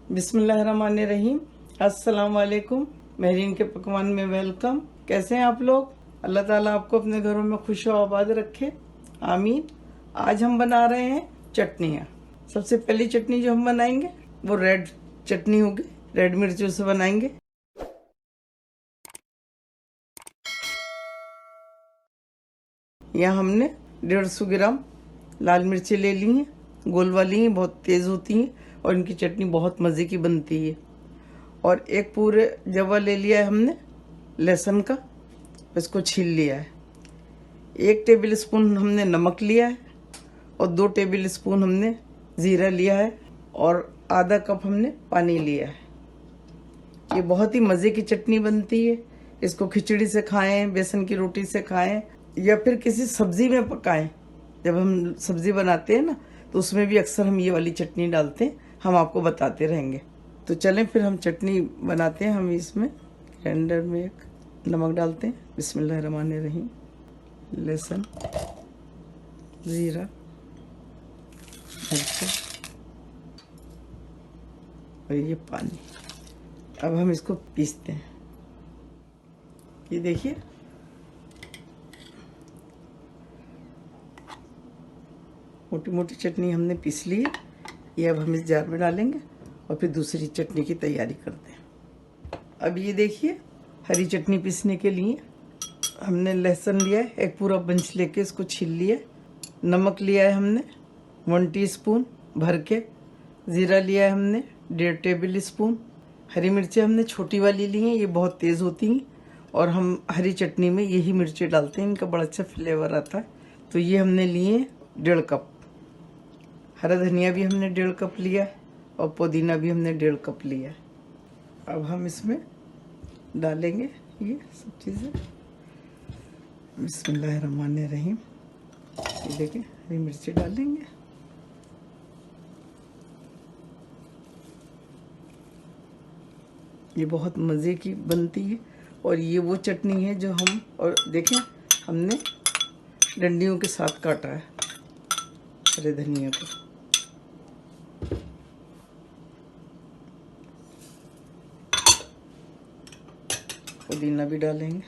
बिस्मिल्लाहिर्रहमानिर्रहीम। अस्सलाम वालेकुम। महरीन के पकवान में वेलकम। कैसे हैं आप लोग? अल्लाह ताला आपको अपने घरों में खुश और आबाद रखे, आमीन। आज हम बना रहे हैं चटनियाँ। सबसे पहली चटनी जो हम बनाएंगे वो रेड चटनी होगी, रेड मिर्चों से बनाएंगे। यहाँ हमने 150 ग्राम लाल मिर्ची ले ली हैं, गोल वाली हैं, बहुत तेज़ होती हैं और इनकी चटनी बहुत मज़े की बनती है। और एक पूरे जवा ले लिया है हमने लहसुन का, इसको छील लिया है। 1 टेबल स्पून हमने नमक लिया है और 2 टेबल स्पून हमने ज़ीरा लिया है और आधा कप हमने पानी लिया है। ये बहुत ही मज़े की चटनी बनती है। इसको खिचड़ी से खाएं, बेसन की रोटी से खाएं या फिर किसी सब्ज़ी में पकाएं। जब हम सब्ज़ी बनाते हैं ना तो उसमें भी अक्सर हम ये वाली चटनी डालते हैं। हम आपको बताते रहेंगे। तो चलें फिर हम चटनी बनाते हैं। हम इसमें ग्राइंडर में एक नमक डालते हैं, बिस्मिल्लाहिर्रहमानिर्रहीम, लहसुन, ज़ीरा, मिर्च और ये पानी। अब हम इसको पीसते हैं। ये देखिए, मोटी मोटी चटनी हमने पीस ली है। ये अब हम इस जार में डालेंगे और फिर दूसरी चटनी की तैयारी करते हैं। अब ये देखिए, हरी चटनी पीसने के लिए हमने लहसुन लिया है, एक पूरा बंच लेके इसको छील लिया। नमक लिया है हमने 1 टीस्पून भर के। ज़ीरा लिया है हमने 1.5 टेबल स्पून। हरी मिर्चें हमने छोटी वाली ली हैं, ये बहुत तेज़ होती हैं और हम हरी चटनी में यही मिर्चें डालते हैं, इनका बड़ा अच्छा फ्लेवर आता है। तो ये हमने लिए 1.5 कप। हरा धनिया भी हमने 1.5 कप लिया है और पुदीना भी हमने 1.5 कप लिया है। अब हम इसमें डालेंगे ये सब चीज़ें। बिस्मिल्लाहिर्रहमानिर्रहीम। ये देखिए, हरी मिर्ची डालेंगे। ये बहुत मज़े की बनती है और ये वो चटनी है जो हम, और देखें हमने डंडियों के साथ काटा है हरे धनिया को। पुदीना भी डालेंगे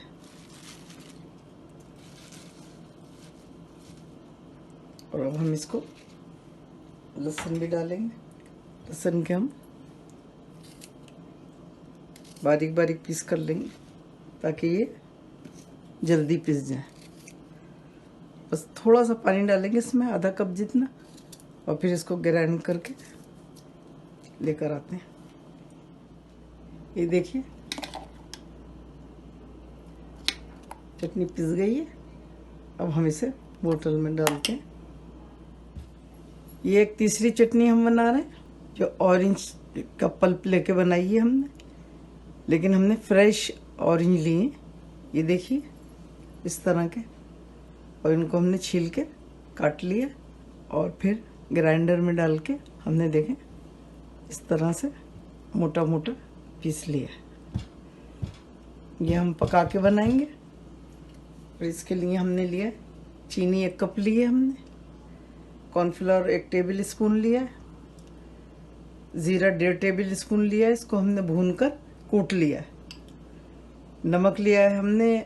और अब हम इसको लहसुन भी डालेंगे। लहसुन के हम बारीक बारीक पीस कर लेंगे ताकि ये जल्दी पिस जाए। बस थोड़ा सा पानी डालेंगे इसमें, आधा कप जितना, और फिर इसको ग्राइंड करके लेकर आते हैं। ये देखिए, चटनी पिस गई है। अब हम इसे बोतल में डालते हैं। ये एक तीसरी चटनी हम बना रहे हैं जो ऑरेंज का पल्प लेके बनाई है हमने, लेकिन हमने फ्रेश ऑरेंज लिए। ये देखिए इस तरह के, और इनको हमने छील के काट लिया और फिर ग्राइंडर में डाल के हमने देखें इस तरह से मोटा मोटा पीस लिया। ये हम पका के बनाएंगे और इसके लिए हमने लिया चीनी 1 कप ली है हमने, कॉर्नफ्लावर 1 टेबल स्पून लिया है, ज़ीरा 1.5 टेबल स्पून लिया है, इसको हमने भूनकर कूट लिया है। नमक लिया है हमने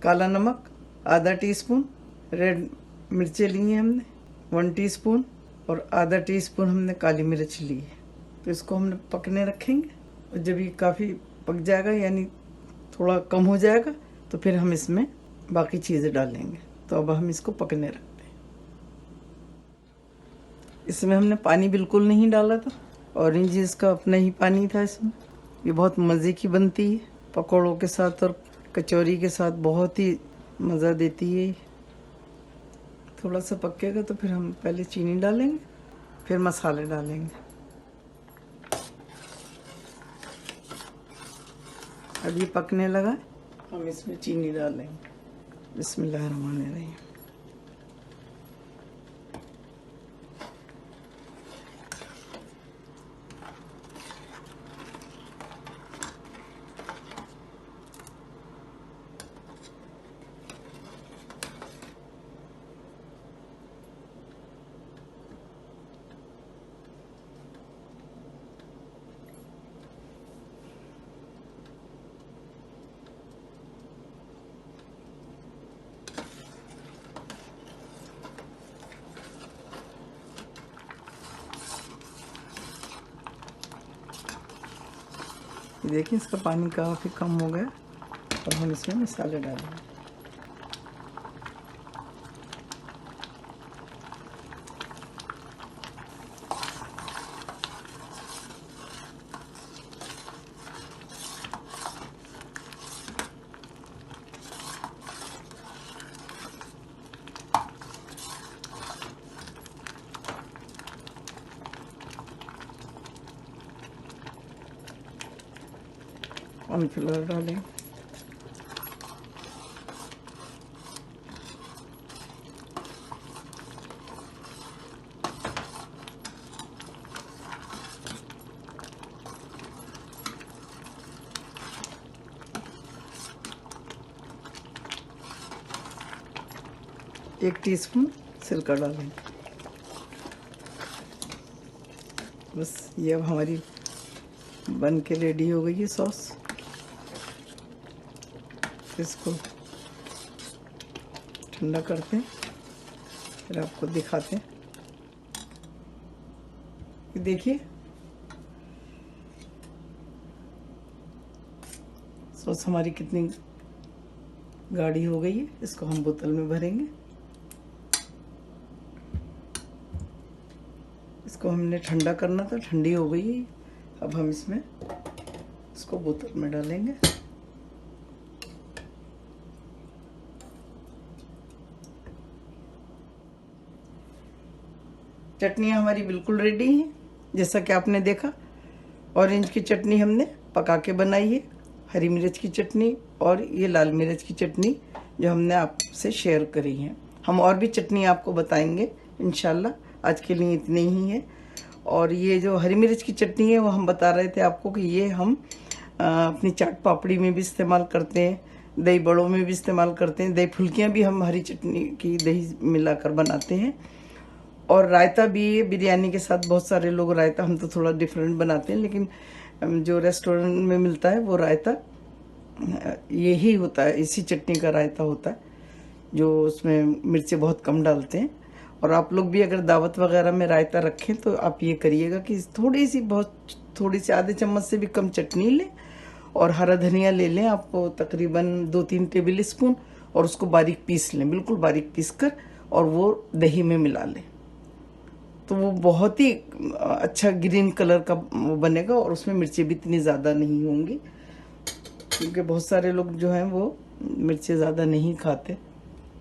काला नमक आधा टीस्पून। रेड मिर्चें ली हैं हमने 1 टीस्पून और आधा टीस्पून हमने काली मिर्च ली है। तो इसको हमने पकने रखेंगे और जब ये काफ़ी पक जाएगा, यानी थोड़ा कम हो जाएगा, तो फिर हम इसमें बाकी चीज़ें डालेंगे। तो अब हम इसको पकने रखते हैं। इसमें हमने पानी बिल्कुल नहीं डाला था, ऑरेंज इसका अपना ही पानी था इसमें। ये बहुत मज़े की बनती है, पकौड़ों के साथ और कचौरी के साथ बहुत ही मज़ा देती है। थोड़ा सा पकेगा तो फिर हम पहले चीनी डालेंगे, फिर मसाले डालेंगे। अब ये पकने लगा, हम इसमें चीनी डालेंगे। बिस्मिल्लाहिर्रहमानिर्रहीम। ये देखिए इसका पानी काफ़ी कम हो गया और हम इसमें मसाले डालेंगे। कॉर्नफ्लोर डालें। एक टीस्पून सिरका डालें। बस ये अब हमारी बन के रेडी हो गई है सॉस। इसको ठंडा करते हैं फिर आपको दिखाते हैं। ये देखिए सॉस हमारी कितनी गाढ़ी हो गई है। इसको हम बोतल में भरेंगे। इसको हमने ठंडा करना था, ठंडी हो गई है। अब हम इसमें इसको बोतल में डालेंगे। चटनियाँ हमारी बिल्कुल रेडी हैं। जैसा कि आपने देखा, ऑरेंज की चटनी हमने पका के बनाई है, हरी मिर्च की चटनी और ये लाल मिर्च की चटनी जो हमने आपसे शेयर करी है। हम और भी चटनी आपको बताएंगे इंशाल्लाह। आज के लिए इतने ही है। और ये जो हरी मिर्च की चटनी है वो हम बता रहे थे आपको कि ये हम अपनी चाट पापड़ी में भी इस्तेमाल करते हैं, दही बड़ों में भी इस्तेमाल करते हैं, दही फुल्कियाँ भी हम हरी चटनी की दही मिलाकर बनाते हैं। और रायता भी बिरयानी के साथ, बहुत सारे लोग रायता, हम तो थोड़ा डिफरेंट बनाते हैं, लेकिन जो रेस्टोरेंट में मिलता है वो रायता यही होता है, इसी चटनी का रायता होता है, जो उसमें मिर्चें बहुत कम डालते हैं। और आप लोग भी अगर दावत वगैरह में रायता रखें तो आप ये करिएगा कि थोड़ी सी आधे चम्मच से भी कम चटनी लें और हरा धनिया ले लें आपको तकरीबन 2-3 टेबल स्पून, और उसको बारीक पीस लें, बिल्कुल बारीक पीस कर, और वो दही में मिला लें। तो वो बहुत ही अच्छा ग्रीन कलर का वो बनेगा और उसमें मिर्चें भी इतनी ज़्यादा नहीं होंगी, क्योंकि बहुत सारे लोग जो हैं वो मिर्चें ज़्यादा नहीं खाते,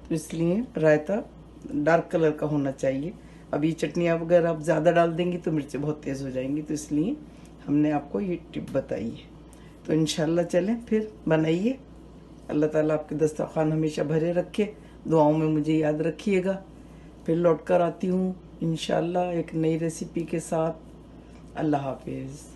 तो इसलिए रायता डार्क कलर का होना चाहिए। अब ये चटनी अगर आप ज़्यादा डाल देंगी तो मिर्चें बहुत तेज़ हो जाएंगी, तो इसलिए हमने आपको ये टिप बताई है। तो इंशाल्लाह चलें फिर बनाइए। अल्लाह ताला आपके दस्तरखान हमेशा भरे रखे। दुआओं में मुझे याद रखिएगा। फिर लौट कर आती हूँ इंशाल्लाह एक नई रेसिपी के साथ। अल्लाह हाफिज़।